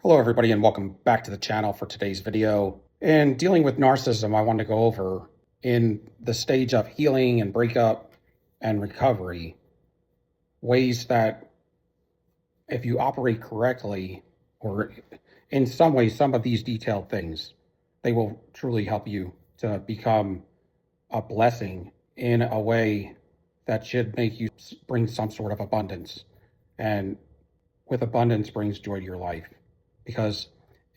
Hello everybody and welcome back to the channel for today's video. In dealing with narcissism, I want to go over in the stage of healing and breakup and recovery, ways that if you operate correctly, or in some ways, some of these detailed things, they will truly help you to become a blessing in a way that should make you bring some sort of abundance. And with abundance brings joy to your life. Because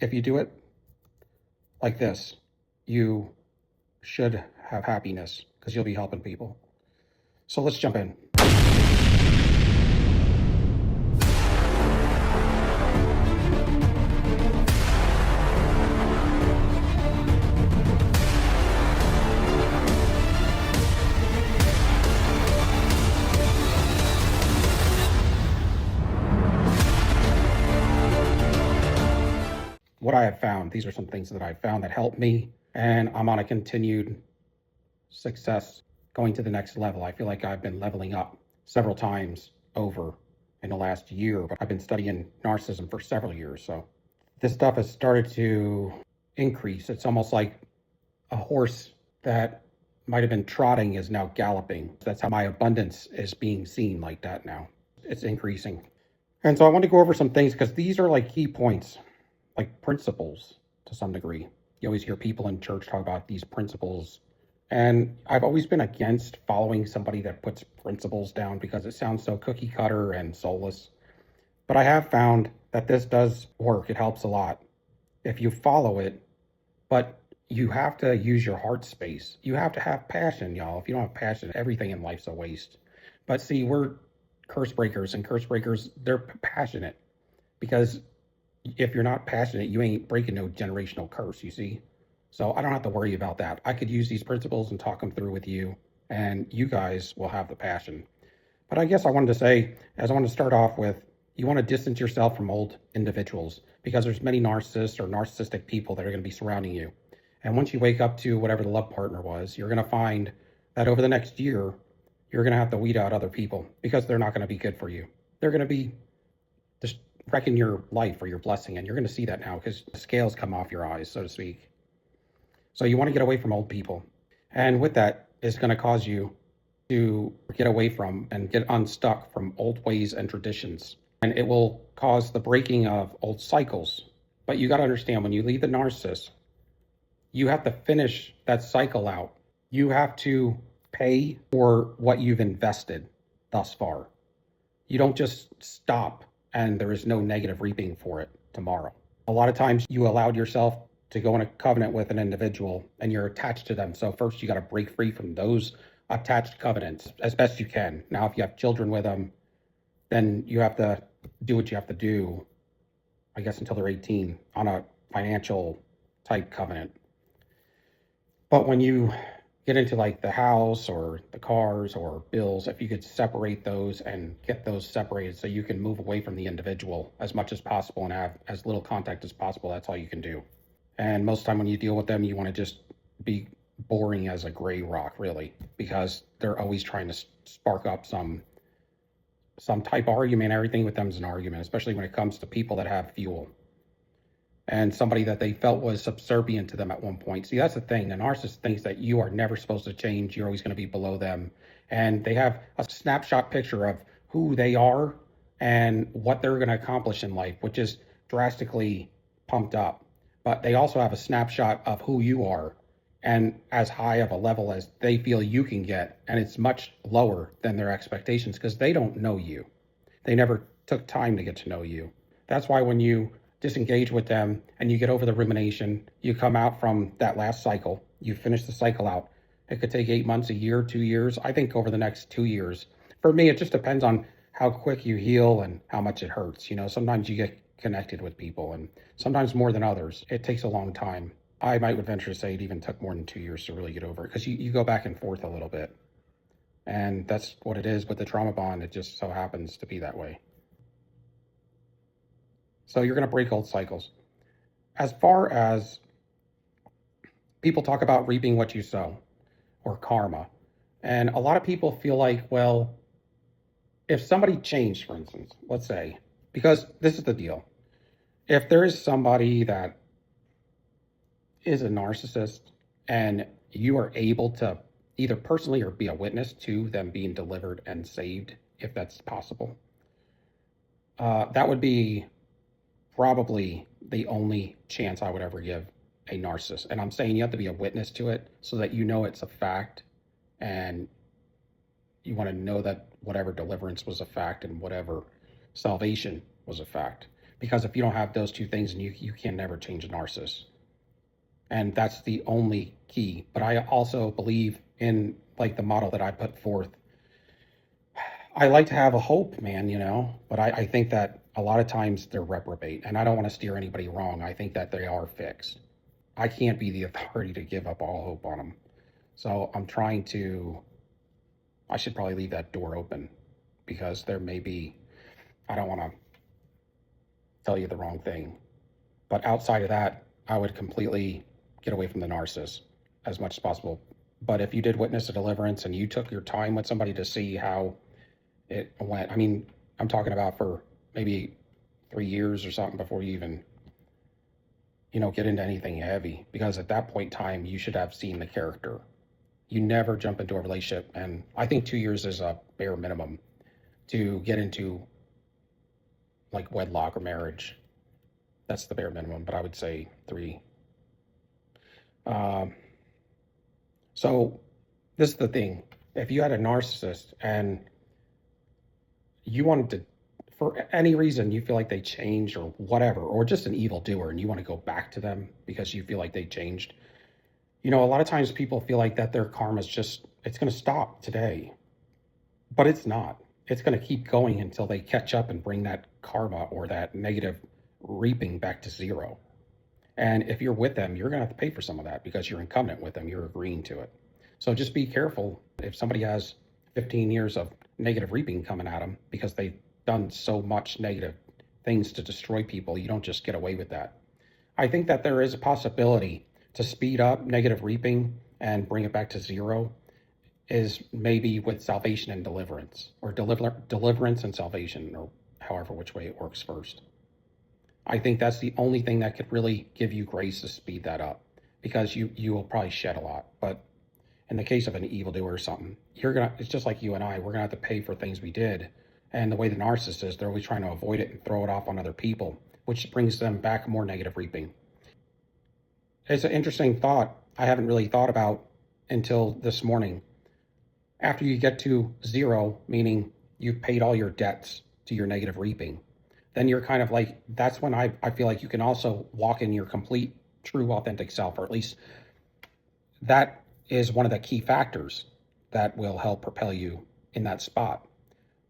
if you do it like this, you should have happiness because you'll be helping people. So let's jump in. What I have found, these are some things that I've found that helped me, and I'm on a continued success going to the next level. I feel like I've been leveling up several times over in the last year, but I've been studying narcissism for several years. So this stuff has started to increase. It's almost like a horse that might have been trotting is now galloping. That's how my abundance is being seen like that now. It's increasing. And so I want to go over some things because these are like key points, like principles to some degree. You always hear people in church talk about these principles. And I've always been against following somebody that puts principles down because it sounds so cookie cutter and soulless. But I have found that this does work. It helps a lot if you follow it, but you have to use your heart space. You have to have passion, y'all. If you don't have passion, everything in life's a waste. But see, we're curse breakers, and curse breakers, they're passionate because if you're not passionate, you ain't breaking no generational curse, you see? So I don't have to worry about that. I could use these principles and talk them through with you, and you guys will have the passion. But I guess I wanted to say, as I want to start off with, you want to distance yourself from old individuals because there's many narcissists or narcissistic people that are going to be surrounding you. And once you wake up to whatever the love partner was, you're going to find that over the next year, you're going to have to weed out other people because they're not going to be good for you. They're going to be just wrecking your life or your blessing, and you're going to see that now because the scales come off your eyes, so to speak. So you want to get away from old people, and with that, it's going to cause you to get away from and get unstuck from old ways and traditions, and it will cause the breaking of old cycles. But you got to understand, when you leave the narcissist, you have to finish that cycle out. You have to pay for what you've invested thus far. You don't just stop and there is no negative reaping for it tomorrow. A lot of times you allowed yourself to go in a covenant with an individual and you're attached to them. So first you got to break free from those attached covenants as best you can. Now, if you have children with them, then you have to do what you have to do, I guess, until they're 18 on a financial type covenant. But when you get into like the house or the cars or bills, if you could separate those and get those separated so you can move away from the individual as much as possible and have as little contact as possible, that's all you can do. And most of the time when you deal with them, you want to just be boring as a gray rock, really, because they're always trying to spark up some type of argument. Everything with them is an argument, especially when it comes to people that have fuel and somebody that they felt was subservient to them at one point. See, that's the thing. The narcissist thinks that you are never supposed to change. You're always going to be below them. And they have a snapshot picture of who they are and what they're going to accomplish in life, which is drastically pumped up. But they also have a snapshot of who you are and as high of a level as they feel you can get. And it's much lower than their expectations because they don't know you. They never took time to get to know you. That's why when you disengage with them and you get over the rumination, you come out from that last cycle, you finish the cycle out. It could take 8 months, a year, 2 years. I think over the next 2 years. For me, it just depends on how quick you heal and how much it hurts. You know, sometimes you get connected with people and sometimes more than others. It takes a long time. I might venture to say it even took more than 2 years to really get over it because you go back and forth a little bit. And that's what it is with the trauma bond. It just so happens to be that way. So you're going to break old cycles. As far as people talk about reaping what you sow or karma, and a lot of people feel like, well, if somebody changed, for instance, let's say, because this is the deal. If there is somebody that is a narcissist and you are able to either personally or be a witness to them being delivered and saved, if that's possible, that would be probably the only chance I would ever give a narcissist. And I'm saying you have to be a witness to it so that you know it's a fact, and you want to know that whatever deliverance was a fact and whatever salvation was a fact. Because if you don't have those two things, and you can never change a narcissist. And that's the only key. But I also believe in like the model that I put forth. I like to have a hope, man, but I think that a lot of times they're reprobate, and I don't want to steer anybody wrong. I think that they are fixed. I can't be the authority to give up all hope on them. So I should probably leave that door open, because there may be, I don't want to tell you the wrong thing. But outside of that, I would completely get away from the narcissist as much as possible. But if you did witness a deliverance and you took your time with somebody to see how it went, I mean, I'm talking about for maybe 3 years or something before you even, get into anything heavy. Because at that point in time, you should have seen the character. You never jump into a relationship. And I think 2 years is a bare minimum to get into like wedlock or marriage. That's the bare minimum, but I would say 3. So this is the thing. If you had a narcissist and you wanted to, for any reason, you feel like they changed or whatever, or just an evildoer, and you want to go back to them because you feel like they changed, a lot of times people feel like that their karma is it's going to stop today, but it's not. It's going to keep going until they catch up and bring that karma or that negative reaping back to zero. And if you're with them, you're going to have to pay for some of that because you're in covenant with them. You're agreeing to it. So just be careful if somebody has 15 years of negative reaping coming at them because they've done so much negative things to destroy people. You don't just get away with that. I think that there is a possibility to speed up negative reaping and bring it back to zero is maybe with salvation and deliverance, or deliverance and salvation, or however which way it works first. I think that's the only thing that could really give you grace to speed that up, because you will probably shed a lot. But in the case of an evildoer or something, it's just like you and I, we're gonna have to pay for things we did. And the way the narcissist is, they're always trying to avoid it and throw it off on other people, which brings them back more negative reaping. It's an interesting thought I haven't really thought about until this morning. After you get to zero, meaning you've paid all your debts to your negative reaping, then you're kind of like, that's when I feel like you can also walk in your complete, true, authentic self, or at least that is one of the key factors that will help propel you in that spot.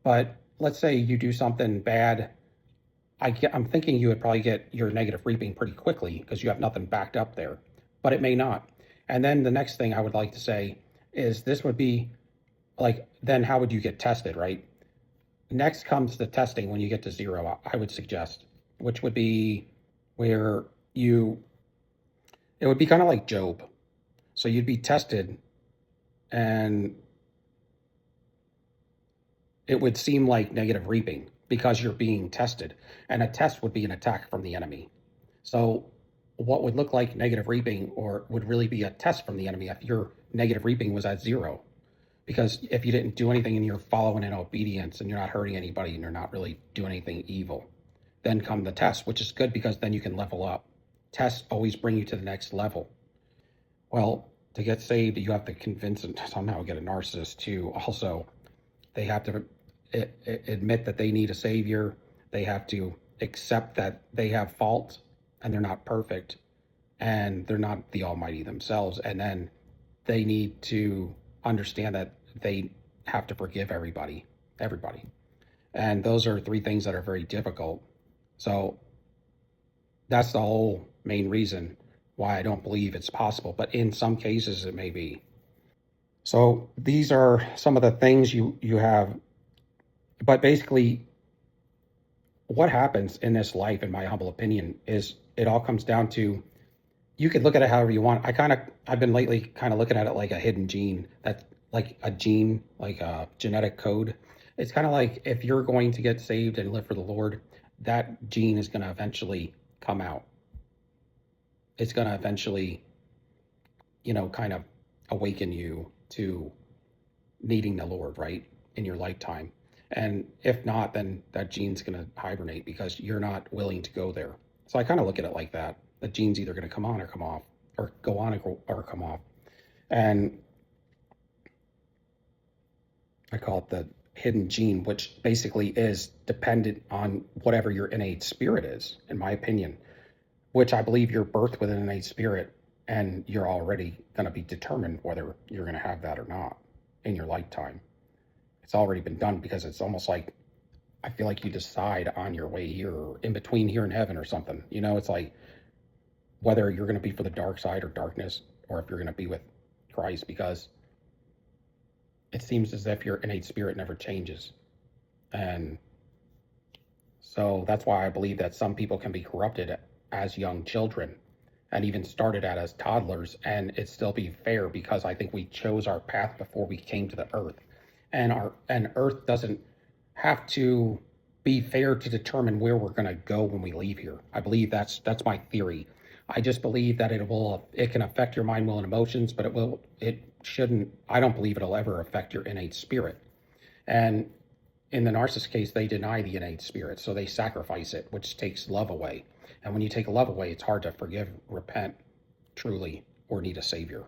But let's say you do something bad. I'm thinking you would probably get your negative reaping pretty quickly because you have nothing backed up there, but it may not. And then the next thing I would like to say is this would be like, then how would you get tested, right? Next comes the testing when you get to zero, I would suggest, which would be where it would be kind of like Job. So you'd be tested and it would seem like negative reaping because you're being tested, and a test would be an attack from the enemy. So what would look like negative reaping or would really be a test from the enemy if your negative reaping was at zero. Because if you didn't do anything and you're following in obedience and you're not hurting anybody and you're not really doing anything evil, then come the test, which is good because then you can level up. Tests always bring you to the next level. Well, to get saved, you have to convince and somehow get a narcissist to also, they have to admit that they need a savior. They have to accept that they have fault and they're not perfect and they're not the almighty themselves. And then they need to understand that they have to forgive everybody. And those are 3 things that are very difficult. So that's the whole main reason why I don't believe it's possible, but in some cases it may be. So these are some of the things you have, but basically what happens in this life, in my humble opinion, is it all comes down to, you could look at it however you want. I've been lately kind of looking at it like a hidden gene. That's like a gene, like a genetic code. It's kind of like if you're going to get saved and live for the Lord, that gene is going to eventually come out. It's going to eventually, kind of awaken you to needing the Lord, right, in your lifetime. And if not, then that gene's going to hibernate because you're not willing to go there. So I kind of look at it like that. The gene's either going to come on or come off, or go on or come off. And I call it the hidden gene, which basically is dependent on whatever your innate spirit is, in my opinion, which I believe you're birthed with an innate spirit, and you're already going to be determined whether you're going to have that or not in your lifetime. It's already been done, because it's almost like, I feel like you decide on your way here, or in between here and heaven or something. It's like whether you're going to be for the dark side or darkness, or if you're going to be with Christ, because it seems as if your innate spirit never changes. And so that's why I believe that some people can be corrupted as young children, and even started out as toddlers, and it still be fair, because I think we chose our path before we came to the earth. And earth doesn't have to be fair to determine where we're going to go when we leave here. I believe that's my theory. I just believe that it can affect your mind, will, and emotions, but it shouldn't. I don't believe it'll ever affect your innate spirit. And in the narcissist case, they deny the innate spirit, so they sacrifice it, which takes love away. And when you take love away, it's hard to forgive, repent truly, or need a savior.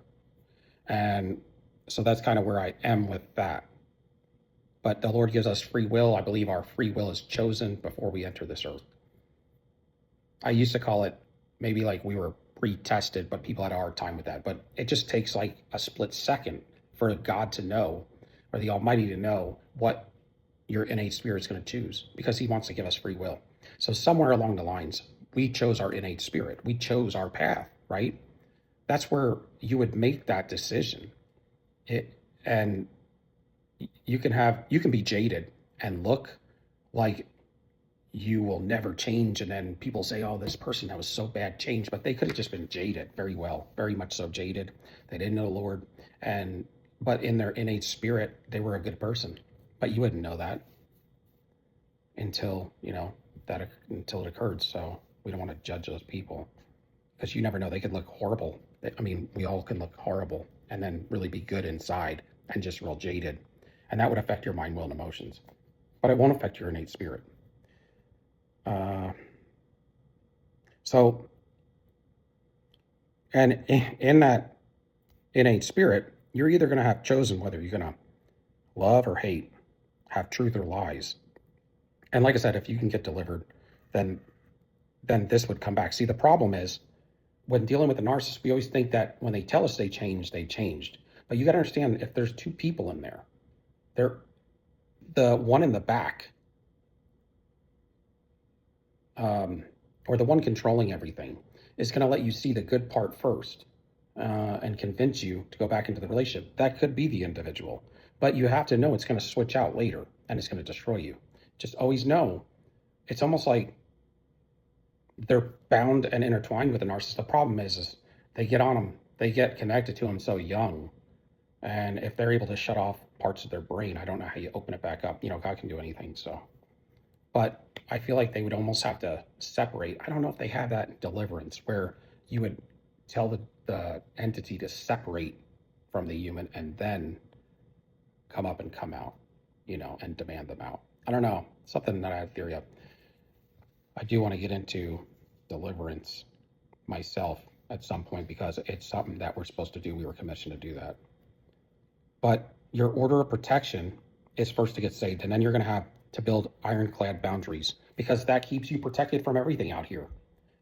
And so that's kind of where I am with that. But the Lord gives us free will. I believe our free will is chosen before we enter this earth. I used to call it maybe like we were pre-tested, but people had a hard time with that. But it just takes like a split second for God to know, or the Almighty to know, what your innate spirit is going to choose, because He wants to give us free will. So somewhere along the lines, we chose our innate spirit. We chose our path, right? That's where you would make that decision. And you can be jaded and look like you will never change, and then people say, oh, this person that was so bad changed, but they could have just been jaded, very much so jaded. They didn't know the Lord, but in their innate spirit, they were a good person. But you wouldn't know that until it occurred. So we don't want to judge those people, because you never know. They could look horrible. We all can look horrible and then really be good inside and just real jaded. And that would affect your mind, will, and emotions. But it won't affect your innate spirit. And in that innate spirit, you're either going to have chosen whether you're going to love or hate, have truth or lies. And like I said, if you can get delivered, then this would come back. See, the problem is, when dealing with the narcissist, we always think that when they tell us they changed. But you got to understand, if there's two people in there, the one in the back, or the one controlling everything, is going to let you see the good part first, and convince you to go back into the relationship. That could be the individual, but you have to know it's going to switch out later, and it's going to destroy you. Just always know, it's almost like they're bound and intertwined with the narcissist. The problem is they get on them, they get connected to them so young, and if they're able to shut off parts of their brain, I don't know how you open it back up. God can do anything. So, but I feel like they would almost have to separate. I don't know if they have that in deliverance, where you would tell the entity to separate from the human and then come up and come out, and demand them out. I don't know. Something that I have theory of. I do want to get into deliverance myself at some point, because it's something that we're supposed to do. We were commissioned to do that. But your order of protection is first to get saved, and then you're going to have to build ironclad boundaries, because that keeps you protected from everything out here.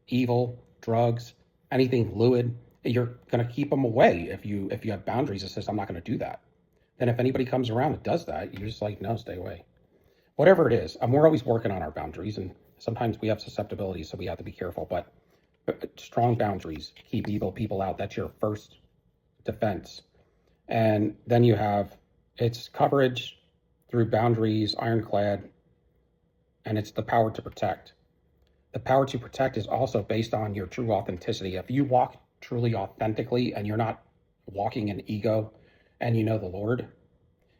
Evil, drugs, anything fluid. You're going to keep them away if you have boundaries that says, I'm not going to do that. Then if anybody comes around and does that, you're just like, no, stay away. Whatever it is, we're always working on our boundaries, and sometimes we have susceptibilities, so we have to be careful. But strong boundaries keep evil people out. That's your first defense. And then you have its coverage through boundaries, ironclad, and it's the power to protect. The power to protect is also based on your true authenticity. If you walk truly authentically and you're not walking in ego, and you know the Lord,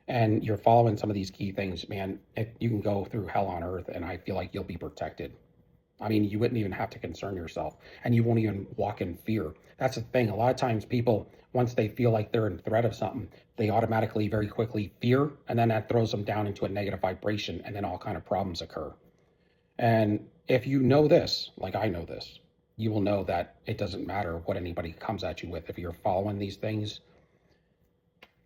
and you're following some of these key things, man, you can go through hell on earth, and I feel like you'll be protected. I mean, you wouldn't even have to concern yourself, and you won't even walk in fear. That's the thing. A lot of times people, once they feel like they're in threat of something, they automatically very quickly fear, and then that throws them down into a negative vibration, and then all kind of problems occur. And if you know this, like I know this, you will know that it doesn't matter what anybody comes at you with. If you're following these things,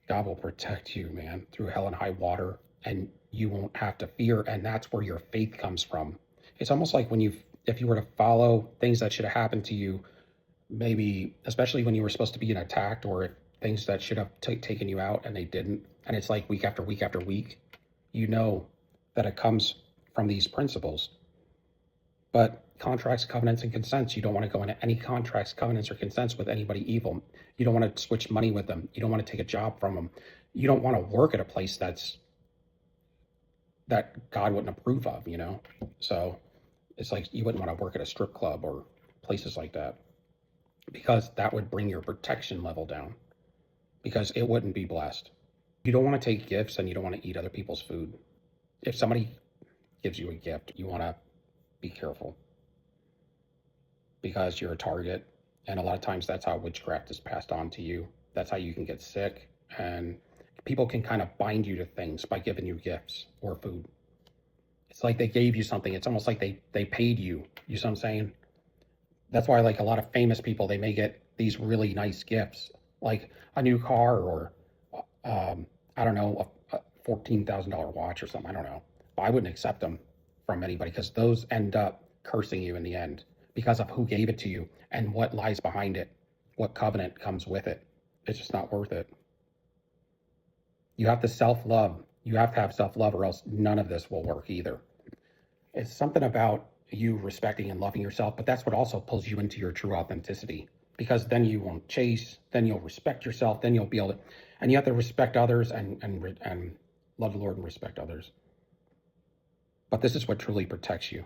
God will protect you, man, through hell and high water, and you won't have to fear. And that's where your faith comes from. It's almost like if you were to follow things that should have happened to you, maybe, especially when you were supposed to be attacked, or if things that should have taken you out and they didn't. And it's like week after week after week, you know that it comes from these principles. But contracts, covenants, and consents, you don't want to go into any contracts, covenants, or consents with anybody evil. You don't want to switch money with them. You don't want to take a job from them. You don't want to work at a place that God wouldn't approve of, you know? So it's like you wouldn't want to work at a strip club or places like that, because that would bring your protection level down, because it wouldn't be blessed. You don't want to take gifts, and you don't want to eat other people's food. If somebody gives you a gift, you want to be careful, because you're a target. And a lot of times that's how witchcraft is passed on to you. That's how you can get sick. And people can kind of bind you to things by giving you gifts or food. It's like they gave you something. It's almost like they paid you. You see what I'm saying? That's why, like, a lot of famous people, they may get these really nice gifts, like a new car, or I don't know, a $14,000 watch or something. I don't know. But I wouldn't accept them from anybody, because those end up cursing you in the end, because of who gave it to you and what lies behind it, what covenant comes with it. It's just not worth it. You have to self-love. You have to have self-love, or else none of this will work either. It's something about you respecting and loving yourself, but that's what also pulls you into your true authenticity, because then you won't chase, then you'll respect yourself, then you'll be able to, and you have to respect others and love the Lord and respect others. But this is what truly protects you.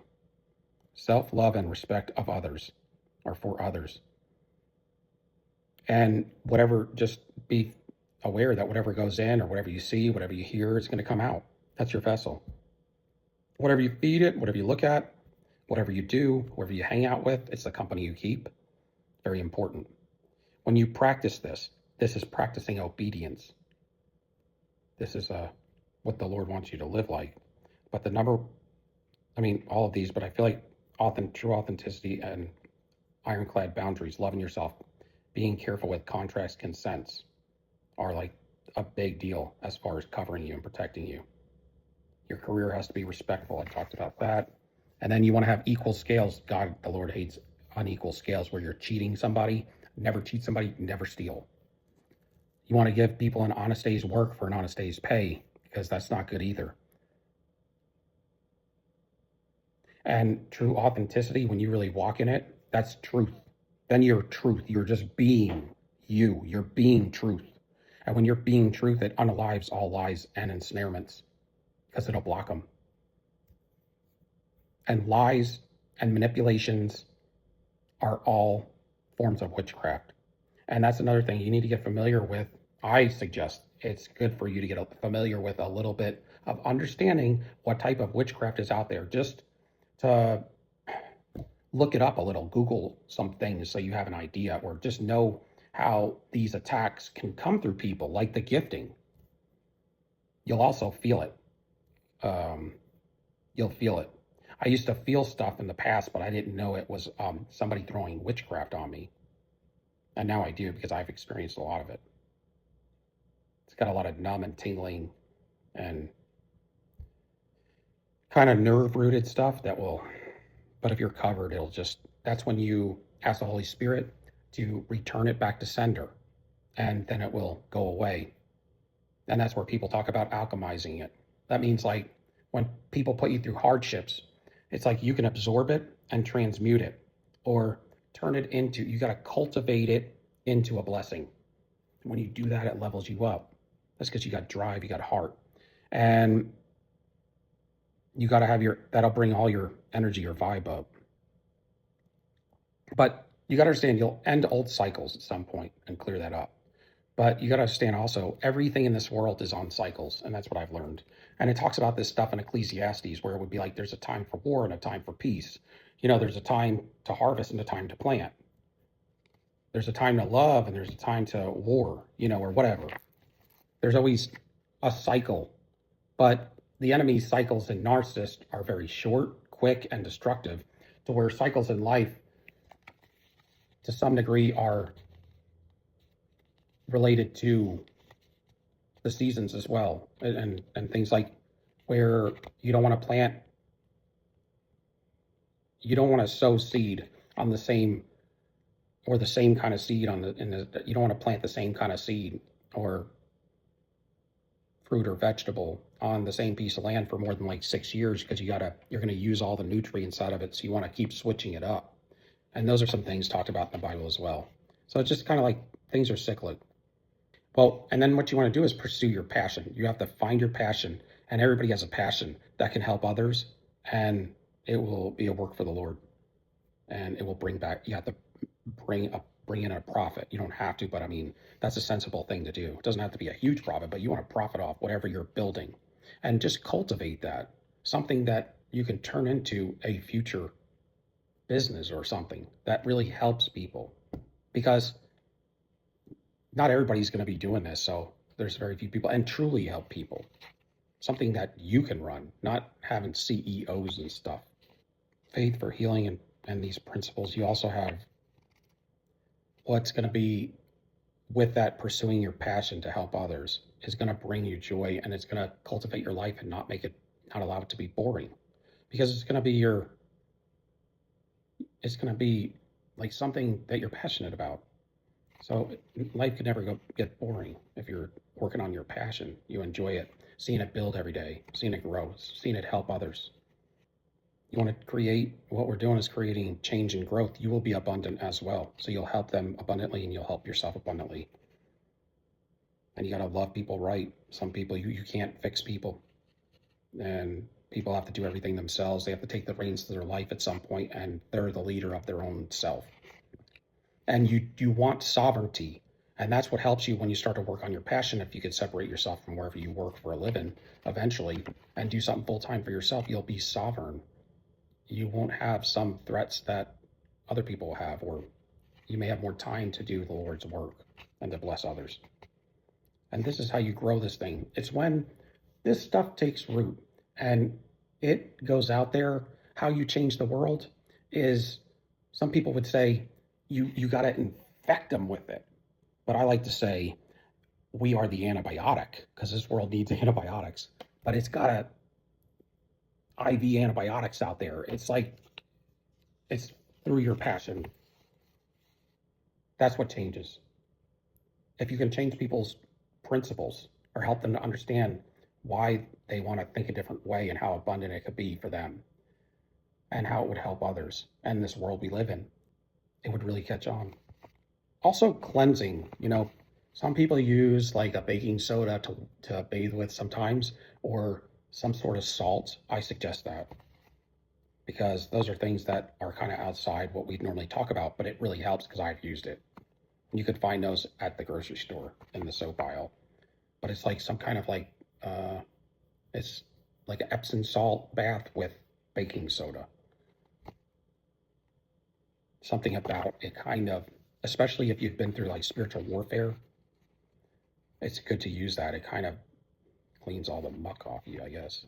Self-love and respect of others, or for others. And whatever, just be aware that whatever goes in, or whatever you see, whatever you hear, is going to come out. That's your vessel. Whatever you feed it, whatever you look at, whatever you do, whoever you hang out with, it's the company you keep. Very important. When you practice this, this is practicing obedience. This is what the Lord wants you to live like. But all of these, but I feel like true authenticity and ironclad boundaries, loving yourself, being careful with contracts, consents, are like a big deal as far as covering you and protecting you. Your career has to be respectful. I talked about that. And then you want to have equal scales. God, the Lord hates unequal scales where you're cheating somebody. Never cheat somebody, never steal. You want to give people an honest day's work for an honest day's pay, because that's not good either. And true authenticity, when you really walk in it, that's truth. Then you're truth. You're just being you. You're being truth. And when you're being truth, it unalives all lies and ensnarements, because it'll block them. And lies and manipulations are all forms of witchcraft. And that's another thing you need to get familiar with. I suggest it's good for you to get familiar with a little bit of understanding what type of witchcraft is out there. Just to look it up a little, Google some things so you have an idea, or just know how these attacks can come through people, like the gifting. You'll also feel it. You'll feel it. I used to feel stuff in the past, but I didn't know it was somebody throwing witchcraft on me. And now I do, because I've experienced a lot of it. It's got a lot of numb and tingling and kind of nerve-rooted stuff that will, but if you're covered, that's when you ask the Holy Spirit to return it back to sender, and then it will go away. And that's where people talk about alchemizing it. That means, like, when people put you through hardships, it's like you can absorb it and transmute it, or turn it into, you got to cultivate it into a blessing. When you do that, it levels you up. That's because you got drive, you got heart. And you got to have that'll bring all your energy, your vibe up. But you got to understand, you'll end old cycles at some point and clear that up. But you got to understand also, everything in this world is on cycles, and that's what I've learned. And it talks about this stuff in Ecclesiastes, where it would be like there's a time for war and a time for peace. There's a time to harvest and a time to plant. There's a time to love and there's a time to war, or whatever. There's always a cycle. But the enemy's cycles in Narcissist are very short, quick, and destructive, to where cycles in life, to some degree, are related to the seasons as well, and things like where you don't want to sow seed on the same, or the same kind of seed you don't want to plant the same kind of seed or fruit or vegetable on the same piece of land for more than like 6 years, because you're going to use all the nutrients out of it, so you want to keep switching it up. And those are some things talked about in the Bible as well. So it's just kind of like things are cyclic. Well, and then what you want to do is pursue your passion. You have to find your passion, and everybody has a passion that can help others, and it will be a work for the Lord, and it will bring back. You have to bring in a profit. You don't have to, but I mean, that's a sensible thing to do. It doesn't have to be a huge profit, but you want to profit off whatever you're building, and just cultivate that, something that you can turn into a future business or something that really helps people, because not everybody's going to be doing this. So there's very few people, and truly help people. Something that you can run, not having CEOs and stuff. Faith for healing and these principles. You also have what's going to be with that, pursuing your passion to help others is going to bring you joy, and it's going to cultivate your life and not allow it to be boring, because it's going to be like something that you're passionate about. So life could never get boring if you're working on your passion. You enjoy it, seeing it build every day, seeing it grow, seeing it help others. You want to create, what we're doing is creating change and growth. You will be abundant as well. So you'll help them abundantly, and you'll help yourself abundantly. And you got to love people right. Some people, you can't fix people. And people have to do everything themselves. They have to take the reins to their life at some point, and they're the leader of their own self. And you want sovereignty, and that's what helps you when you start to work on your passion. If you could separate yourself from wherever you work for a living eventually and do something full-time for yourself, you'll be sovereign. You won't have some threats that other people have, or you may have more time to do the Lord's work and to bless others. And this is how you grow this thing. It's when this stuff takes root and it goes out there. How you change the world is, some people would say, you got to infect them with it. But I like to say we are the antibiotic, because this world needs antibiotics. But it's got IV antibiotics out there. It's through your passion. That's what changes. If you can change people's principles or help them to understand why they want to think a different way and how abundant it could be for them and how it would help others and this world we live in, it would really catch on. Also, cleansing. Some people use like a baking soda to bathe with sometimes, or some sort of salt. I suggest that, because those are things that are kind of outside what we normally talk about, but it really helps because I've used it. You could find those at the grocery store in the soap aisle, but it's like some kind of it's like an Epsom salt bath with baking soda. Something about it kind of, especially if you've been through like spiritual warfare, it's good to use that. It kind of cleans all the muck off you, I guess.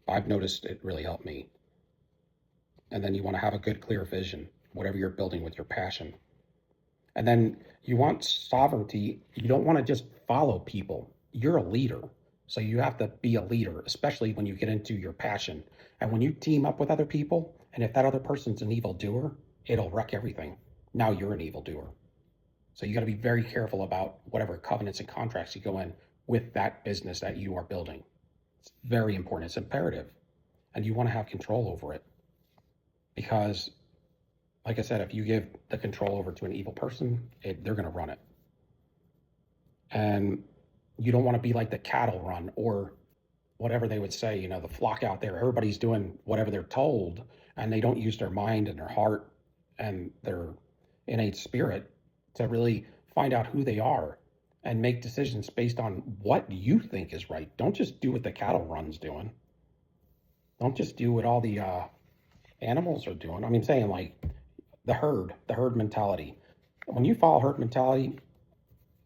I've noticed it really helped me. And then you want to have a good, clear vision, whatever you're building with your passion. And then you want sovereignty. You don't want to just follow people. You're a leader. So you have to be a leader, especially when you get into your passion. And when you team up with other people, and if that other person's an evildoer, it'll wreck everything. Now you're an evildoer. So you got to be very careful about whatever covenants and contracts you go in with that business that you are building. It's very important. It's imperative. And you want to have control over it. Because, like I said, if you give the control over to an evil person, they're going to run it. And you don't want to be like the cattle run, or whatever they would say, the flock out there. Everybody's doing whatever they're told, and they don't use their mind and their heart and their innate spirit to really find out who they are and make decisions based on what you think is right. Don't just do what the cattle run's doing. Don't just do what all the animals are doing. I mean, saying like the herd mentality. When you follow herd mentality,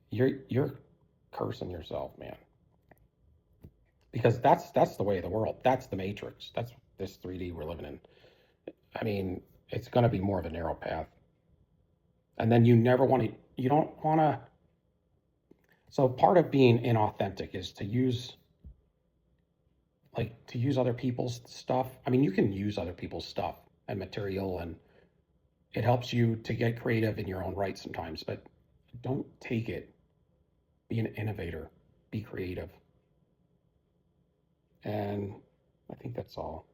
you're cursing yourself, man. Because that's the way of the world. That's the matrix. That's this 3D we're living in. I mean, it's going to be more of a narrow path. And then you never want to, you don't want to. So part of being inauthentic is to use other people's stuff. I mean, you can use other people's stuff and material, and it helps you to get creative in your own right sometimes, but don't take it. Be an innovator, be creative. And I think that's all.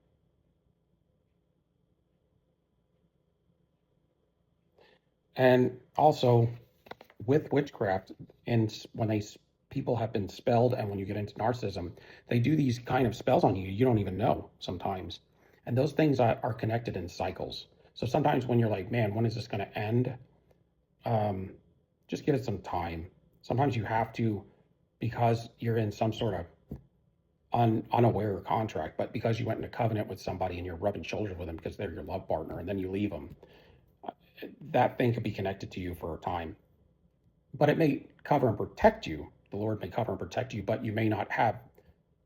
And also with witchcraft, and when people have been spelled, and when you get into narcissism, they do these kind of spells on you don't even know sometimes. And those things are connected in cycles. So sometimes when you're like, man, when is this going to end? Just give it some time. Sometimes you have to, because you're in some sort of unaware contract, but because you went into covenant with somebody and you're rubbing shoulders with them because they're your love partner, and then you leave them, that thing could be connected to you for a time. But it may cover and protect you. The Lord may cover and protect you, but you may not have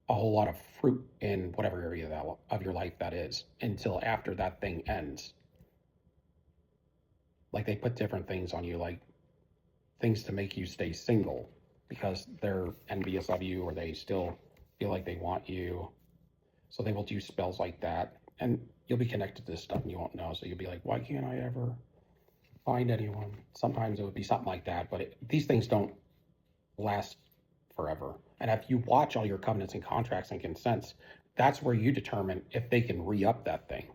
a whole lot of fruit in whatever area of your life that is until after that thing ends. Like they put different things on you, like things to make you stay single because they're envious of you, or they still feel like they want you. So they will do spells like that, and you'll be connected to this stuff and you won't know. So you'll be like, why can't I ever find anyone? Sometimes it would be something like that, but these things don't last forever. And if you watch all your covenants and contracts and consents, that's where you determine if they can re-up that thing,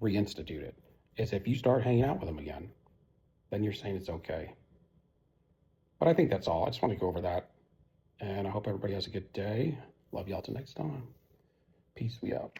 reinstitute it. Is if you start hanging out with them again, then you're saying it's okay. But I think that's all. I just want to go over that. And I hope everybody has a good day. Love y'all till next time. Peace, we out.